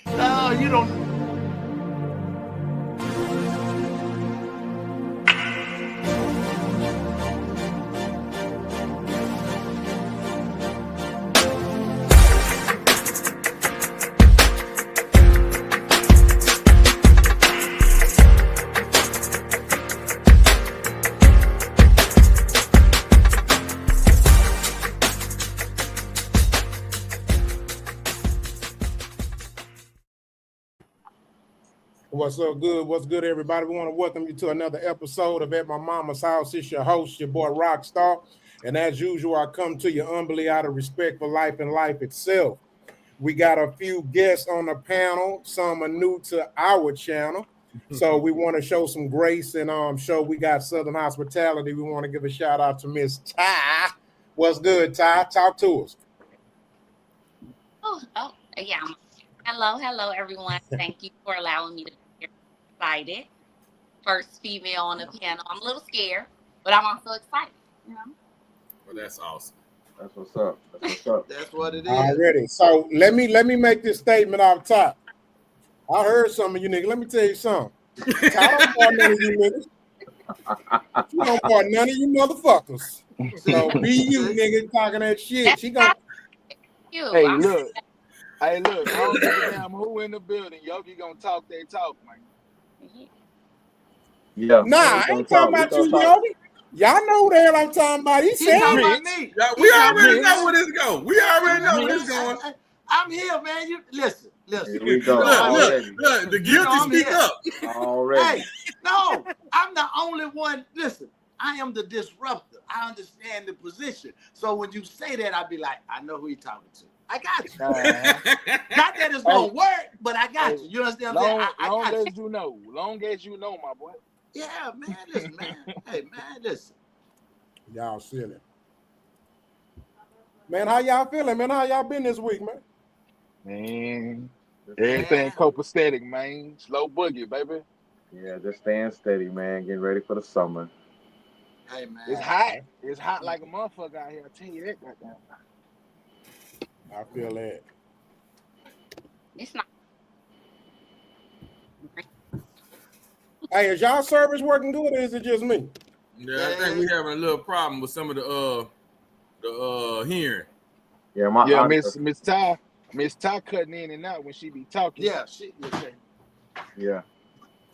No, you don't. What's up, good? What's good, everybody? We want to welcome you to another episode of At My Mama's House. It's your host, your boy Rockstar. And as usual, I come to you humbly out of respect for life and life itself. We got a few guests on the panel. Some are new to our channel. So we want to show some grace and show we got Southern hospitality. We want to give a shout out to Miss Ty. What's good, Ty? Talk to us. Oh, yeah. Hello, everyone. Thank you for allowing me to be excited. First female on the panel. I'm a little scared, but I'm also excited. You know? Well, that's awesome. That's what's up. That's what's up. That's what it is. Already. So let me make this statement off top. I heard some of you niggas. Let me tell you something. I don't want none of you niggas. She don't want none of you motherfuckers. So be you niggas talking that shit. She gonna. Hey, look. I don't give a damn who in the building. Yogi gonna talk that talk, man. Yeah. Nah, I ain't talking about you, Yogi. Y'all know who the hell I'm talking about. He said me. We already know where this going. We already know where this going. I'm here, man. You listen. Here we go. Look, the guilty speak up. Already. Hey, no, I'm the only one. Listen, I am the disruptor. I understand the position. So when you say that, I'll be like, I know who you're talking to. I got you. Not that it's gonna work, but I got you. You understand what I'm saying? Long as you know, my boy. Yeah, man. Listen, man. Hey, man, listen. Y'all silly. Man, how y'all feeling, man? How y'all been this week, man? Man, everything copacetic, man. Slow boogie, baby. Yeah, just staying steady, man. Getting ready for the summer. Hey, man. It's hot. It's hot like a motherfucker out here. I tell you that, goddamn. I feel that. It's not. Hey, is y'all service working good, or is it just me? Yeah, I think we having a little problem with some of the hearing. Yeah, Miss Ty cutting in and out when she be talking. Yeah, shit. Okay. Yeah.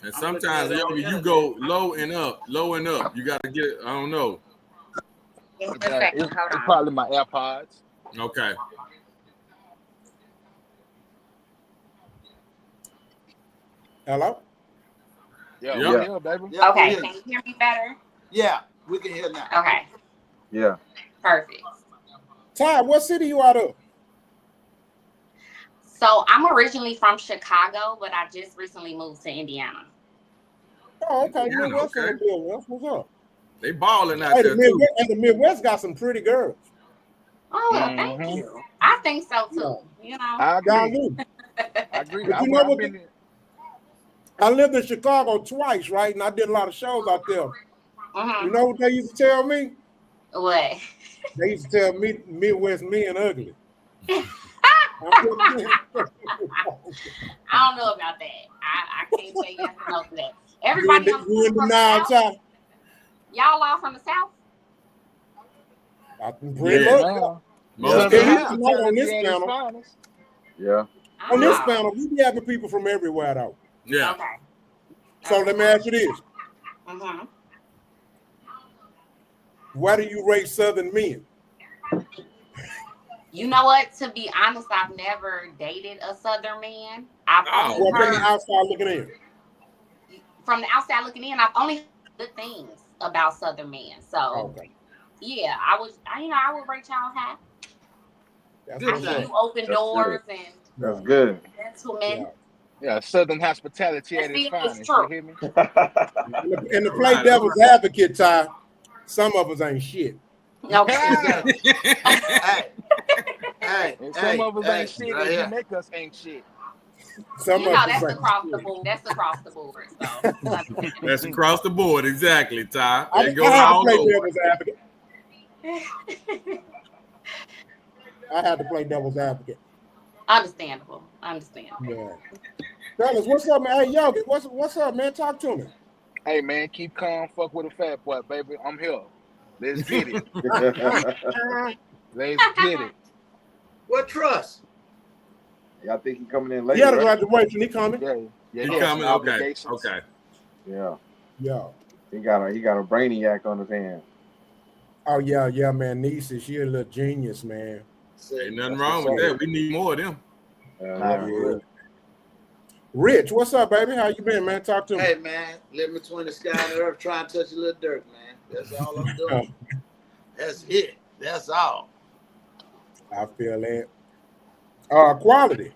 And sometimes you go low and up. You got to get, I don't know. It's probably my AirPods. Okay. Hello? Yeah, baby. Yeah, Okay, can you hear me better? Yeah, we can hear now. Okay. Yeah. Perfect. Ty, what city you out of? So I'm originally from Chicago, but I just recently moved to Indiana. Oh, okay. Indiana, Midwest okay. in the building. That's what's up. They balling out Hey, there too. the Midwest got some pretty girls. Oh, well, thank you. I think so too. You know. I Y'all agree. do. I agree. But you know what? I lived in Chicago twice, right? And I did a lot of shows out there. You know what they used to tell me? What? They used to tell me Midwest men ugly. I don't know about that. I can't tell you anything else for that. Everybody you in the South? Y'all all from the South? Pretty much. Most on this panel. Yeah. On this panel, we be having people from everywhere, though. Yeah. Okay. So let me ask you this. Mm-hmm. Why do you rate Southern men? You know what? To be honest, I've never dated a Southern man. Well, from the outside looking in. From the outside looking in, I've only heard good things about Southern men. So, yeah, I would rate y'all high. I see you open doors and that's good. Gentlemen. Yeah, Southern hospitality at its finest. You hear me? And to play devil's advocate, Ty, some of us ain't shit. Okay. And some of us ain't shit, and you make us ain't shit. That's across the board. That's across the board. So. That's across the board, exactly, Ty. I had to play devil's advocate. I had to play devil's advocate. Understandable. Yeah. Fellas, what's up, man? Hey, Yogi, what's up, man? Talk to me. Hey man, keep calm. Fuck with a fat boy, baby. I'm here. Let's get it. Let's get it. What trust? Y'all think he coming in later? He had a right? graduation. He coming. Yeah. He coming. Okay. Okay. Yeah. Yeah. He got a brainiac on his hand. Oh yeah, man. Nieces, she a little genius, man. Ain't nothing wrong with that. We need more of them. Yeah. Rich, what's up, baby? How you been, man? Talk to me. Hey, man, living between the sky and the earth, trying to touch a little dirt, man. That's all I'm doing. That's it. That's all. I feel that. Quality.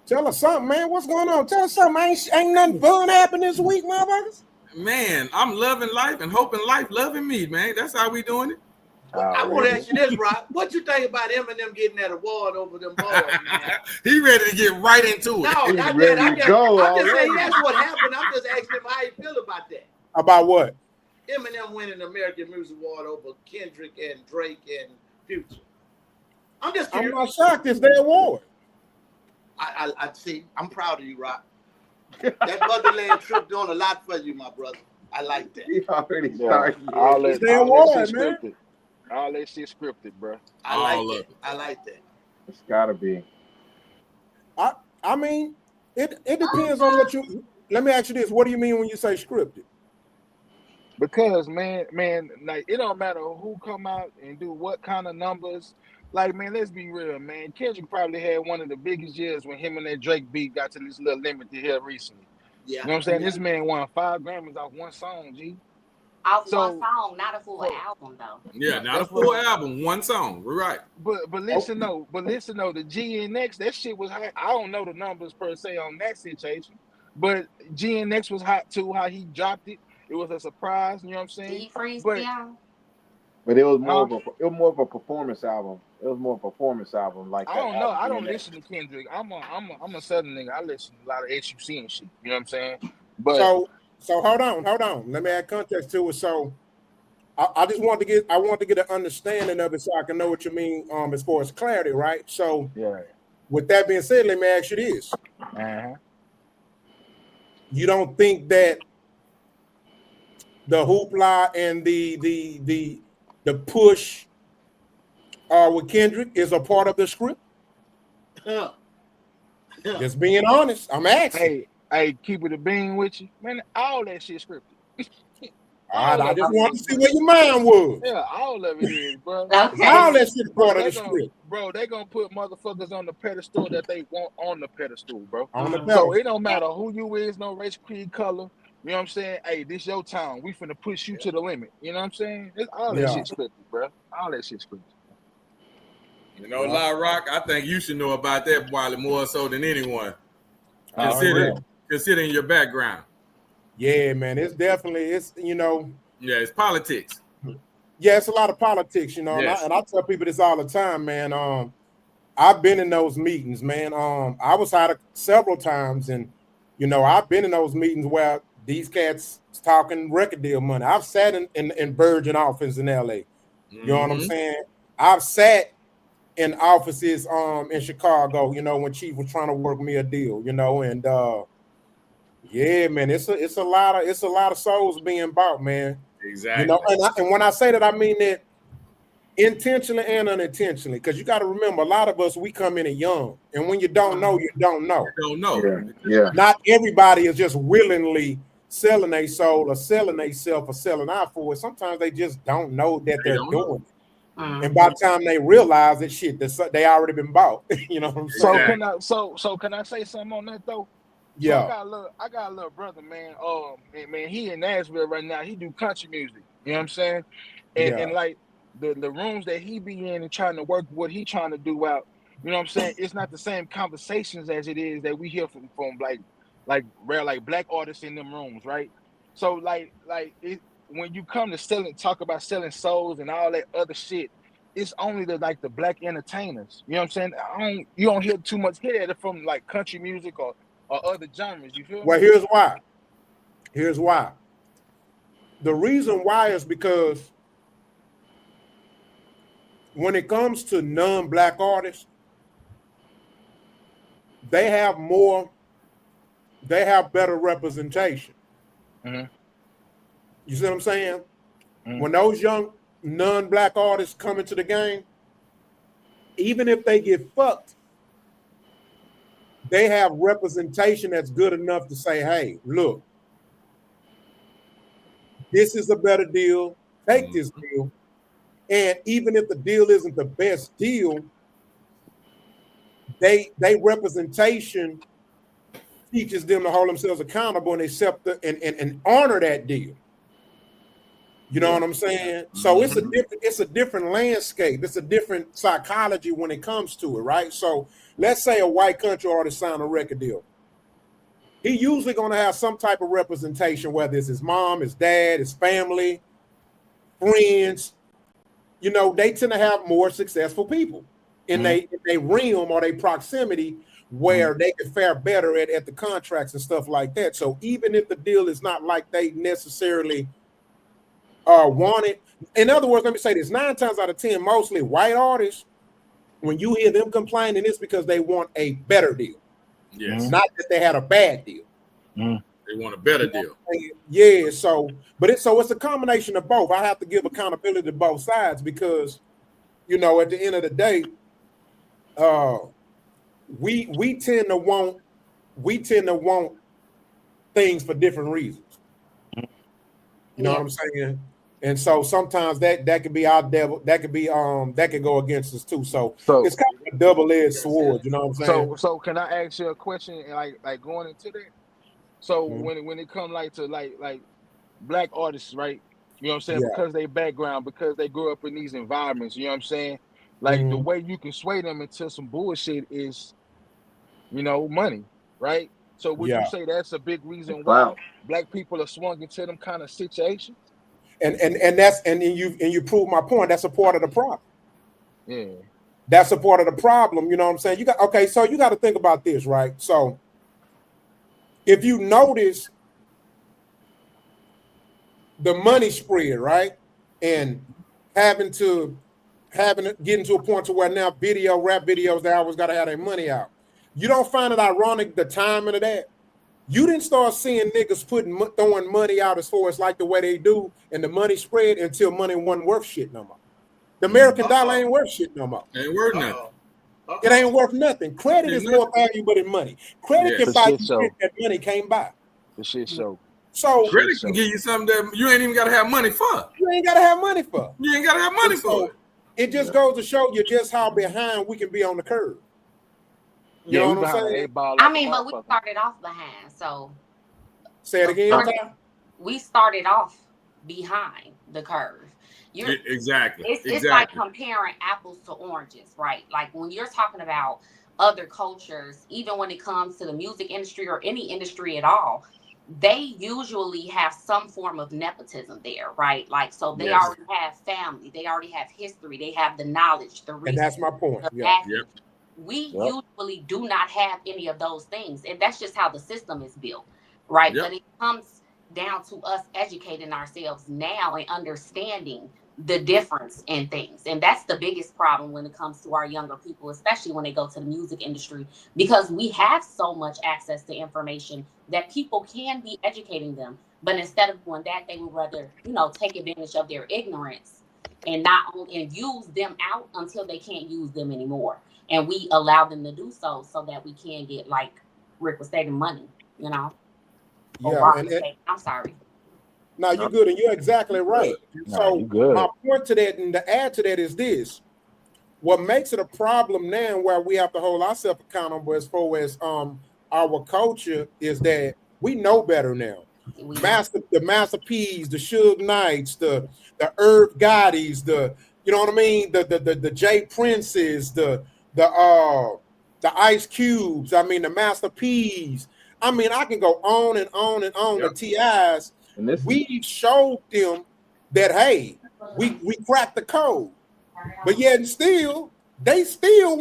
Tell us something, man. What's going on? Tell us something. Ain't nothing fun happened this week, motherfuckers. Man, I'm loving life and hoping life loving me, man. That's how we doing it. I want to ask you this, Rob. What you think about Eminem getting that award over them boys, man? He ready to get right into it. No, not that. I'm just saying that's what happened. I'm just asking him how he feel about that. About what? Eminem winning the American Music Award over Kendrick and Drake and Future. I'm just curious. I'm not shocked. It's their award. I see. I'm proud of you, Rob. That motherland trip doing a lot for you, my brother. I like that. He already started. All that shit scripted, bro. I like that. It's gotta be. I mean, it depends on what you. Let me ask you this: what do you mean when you say scripted? Because man, like it don't matter who come out and do what kind of numbers. Like, man, let's be real, man. Kendrick probably had one of the biggest years when him and that Drake beat got to this little limited here recently. Yeah. You know what I'm saying? This man won 5 Grammys off one song, G. Off one song, not a full album though. Yeah, not a full album, one song. We're right. But listen though, the GNX, that shit was hot. I don't know the numbers per se on that situation, but GNX was hot too. How he dropped it, it was a surprise. You know what I'm saying? Did he freeze but, down? But it was more of a performance album. It was more a performance album. Like I don't know. I don't listen to Kendrick. I'm a Southern nigga. I listen to a lot of HUC and shit. You know what I'm saying? But so hold on. Let me add context to it. So I just want to get an understanding of it so I can know what you mean as far as clarity, right? So yeah. With that being said, let me ask you this. Uh-huh. You don't think that the hoopla and the push with Kendrick is a part of the script? Just being honest, I'm asking. Hey, keep it a bean with you, man. All that shit scripted. I just wanted to see where your mind was. Yeah, all of it is, bro. Okay. All that shit part of the script. Bro, they gonna put motherfuckers on the pedestal that they want on the pedestal, bro. On the pedestal. So it don't matter who you is, no race, creed, color. You know what I'm saying? Hey, this your town. We finna push you to the limit. You know what I'm saying? It's all that shit scripted, bro. All that shit scripted. You know, La Rock, I think you should know about that probably more so than anyone. Considering your background. Yeah, man, it's you know. Yeah, it's politics. Yeah, it's a lot of politics, you know. Yes. And I tell people this all the time, man. I've been in those meetings, man. I was out several times, and you know, I've been in those meetings where these cats talking record deal money. I've sat in Virgin office in LA. You know what I'm saying? I've sat in offices in Chicago, you know, when Chief was trying to work me a deal, you know, and yeah, man, it's a lot of souls being bought, man. Exactly. You know, and when I say that, I mean that intentionally and unintentionally, because you got to remember, a lot of us, we come in it young, and when you don't know, you don't know. You don't know. Yeah. Not everybody is just willingly selling their soul or selling themselves or selling out for it. Sometimes they just don't know that they're doing it. And by the time they realize that shit, they already been bought. You know what I'm saying? So can I say something on that though? Yeah. So I got a little brother, man. Man, he in Nashville right now. He do country music. You know what I'm saying? And like the rooms that he be in and trying to work what he trying to do out. You know what I'm saying? It's not the same conversations as it is that we hear from like rare like black artists in them rooms, right? So like when you come to talk about selling souls and all that other shit, it's only the black entertainers. You know what I'm saying? You don't hear too much hit at it from like country music or other genres. You feel me? Well, here's why. The reason why is because when it comes to non-black artists, they have better representation. Mm-hmm. You see what I'm saying? Mm-hmm. When those young non-black artists come into the game, even if they get fucked, they have representation that's good enough to say, hey, look, this is a better deal. Take this deal. And even if the deal isn't the best deal, they representation teaches them to hold themselves accountable and accept and honor that deal. You know what I'm saying? So it's a different landscape. It's a different psychology when it comes to it, right? So let's say a white country artist signed a record deal. He usually going to have some type of representation, whether it's his mom, his dad, his family, friends. You know, they tend to have more successful people in they realm or their proximity where they can fare better at the contracts and stuff like that. So even if the deal is not like they necessarily want it, in other words, let me say this: 9 times out of 10, mostly white artists, when you hear them complaining, it's because they want a better deal. Yes. Not that they had a bad deal. They want a better deal. Yeah. So, it's a combination of both. I have to give accountability to both sides because, you know, at the end of the day, we tend to want things for different reasons. You know what I'm saying? And so sometimes that could be our devil. That could be that could go against us too. So it's kind of a double-edged sword. You know what I'm saying? So can I ask you a question? Like going into that. So when it comes to black artists, right? You know what I'm saying? Yeah. Because they background, because they grew up in these environments. You know what I'm saying? Like the way you can sway them into some bullshit is, you know, money, right? So would you say that's a big reason why black people are swung into them kind of situations? And you prove my point. That's a part of the problem. Yeah. That's a part of the problem. You know what I'm saying? So you got to think about this, right? So if you notice the money spread, right? And getting to a point to where now rap videos, they always got to have their money out. You don't find it ironic the timing of that? You didn't start seeing niggas throwing money out as far as like the way they do, and the money spread until money wasn't worth shit no more. The American dollar ain't worth shit no more. Ain't worth nothing. It ain't worth nothing. Credit is more valuable than money. Credit can buy you shit that money can't buy. The shit show. So credit can give you something that you ain't even got to have money for. You ain't got to have money for. You ain't got to have money for it. It just goes to show you just how behind we can be on the curve. You know what I'm saying? I mean, but we started off behind, so. Say it again. We started off behind the curve. Exactly. It's like comparing apples to oranges, right? Like when you're talking about other cultures, even when it comes to the music industry or any industry at all, they usually have some form of nepotism there, right? Like, so they already have family, they already have history, they have the knowledge, the research. And that's my point. We usually do not have any of those things, and that's just how the system is built, right? But it comes down to us educating ourselves now and understanding the difference in things. And that's the biggest problem when it comes to our younger people, especially when they go to the music industry, because we have so much access to information that people can be educating them. But instead of doing that, they would rather, you know, take advantage of their ignorance and and use them out until they can't use them anymore. And we allow them to do so that we can get, like Rick was saying, money, you know? I'm sorry. No, you're good, and you're exactly right. So my point to that, and to add to that, is this: what makes it a problem now, where we have to hold ourselves accountable as far as our culture, is that we know better now. The Master P's, the Suge Knights, the Irv Gottis, you know what I mean, the Jay Princes, the Ice Cubes. I mean, the Master P's. I mean, I can go on and on and on. The TIs. We showed them that, hey, we cracked the code, but yet and still they still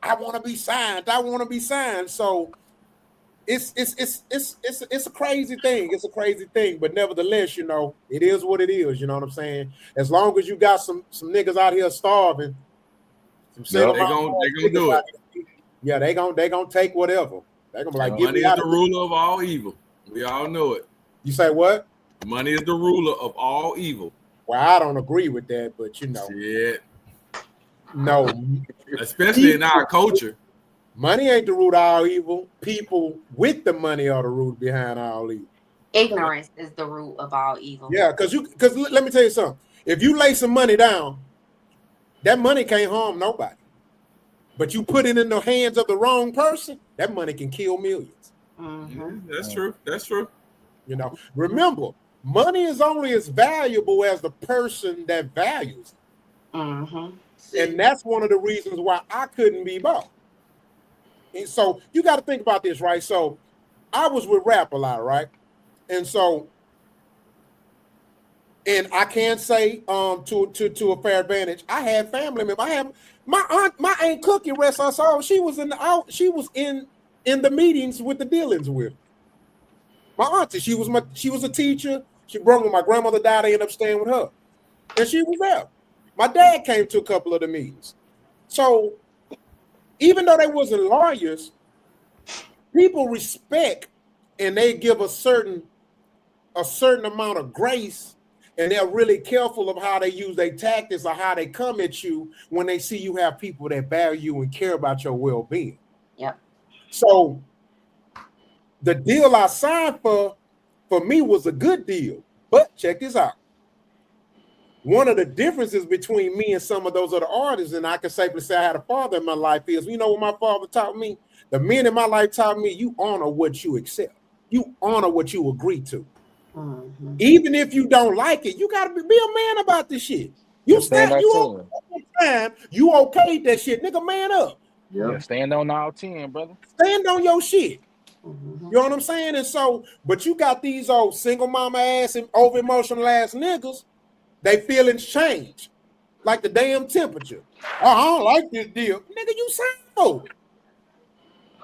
I want to be signed. So it's a crazy thing. It's a crazy thing, but nevertheless, you know, it is what it is. You know what I'm saying? As long as you got some niggas out here starving, they gonna do it. Yeah, they gonna take whatever. They're gonna be like, money is the ruler of all evil. We all know it. You say what? Money is the ruler of all evil. Well, I don't agree with that, but you know. Shit. No. Especially in our culture. Money ain't the root of all evil. People with the money are the root behind all evil. Ignorance is the root of all evil. Yeah, because let me tell you something. If you lay some money down, that money can't harm nobody. But you put it in the hands of the wrong person, that money can kill millions. Mm-hmm. That's true. That's true. You know, remember, money is only as valuable as the person that values it. Mm-hmm. And that's one of the reasons why I couldn't be bought. And so you got to think about this, right? So I was with Rap a lot, right? And so, and I can say to a fair advantage, I had family members. I have my aunt Cookie, rest her soul. She was in the meetings with the dealings with my auntie. She was a teacher. She brought when my grandmother died. I ended up staying with her, and she was there. My dad came to a couple of the meetings. So even though they wasn't lawyers, people respect and they give a certain amount of grace, and they're really careful of how they use their tactics or how they come at you when they see you have people that value you and care about your well-being. Yep. So the deal I signed for me was a good deal. But check this out. One of the differences between me and some of those other artists, and I can safely say I had a father in my life, is, you know what my father taught me? The men in my life taught me, you honor what you accept. You honor what you agree to. Mm-hmm. Even if you don't like it, you got to be a man about this shit. You okayed that shit, nigga, man up. Yeah, stand on all 10, brother. Stand on your shit. Mm-hmm. You know what I'm saying? And so, but you got these old single mama ass and over emotional ass niggas. They feelings change, like the damn temperature. Oh, I don't like this deal, nigga. You signed.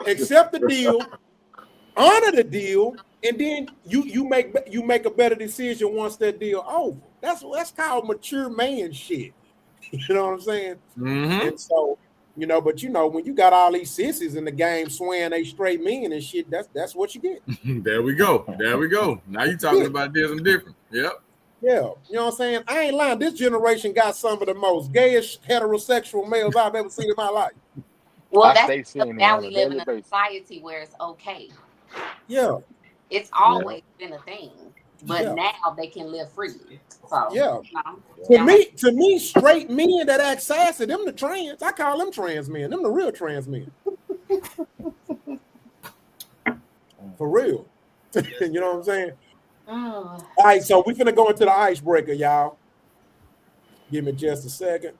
Accept the deal, honor the deal, and then you make a better decision once that deal over. That's called mature man shit. You know what I'm saying? Mm-hmm. And so, you know, but you know, when you got all these sissies in the game swaying they straight men and shit, that's what you get. There we go. Now you talking about this and different. Yep. Yeah, you know what I'm saying? I ain't lying. This generation got some of the most gayish heterosexual males I've ever seen in my life. Well, that's now we live in a society where it's okay. Yeah. It's always been a thing, but now they can live freely. So yeah. You know, to me, straight men that act sassy, them the trans. I call them trans men. Them the real trans men. For real. You know what I'm saying? All right, so we're finna go into the icebreaker, y'all. Give me just a second.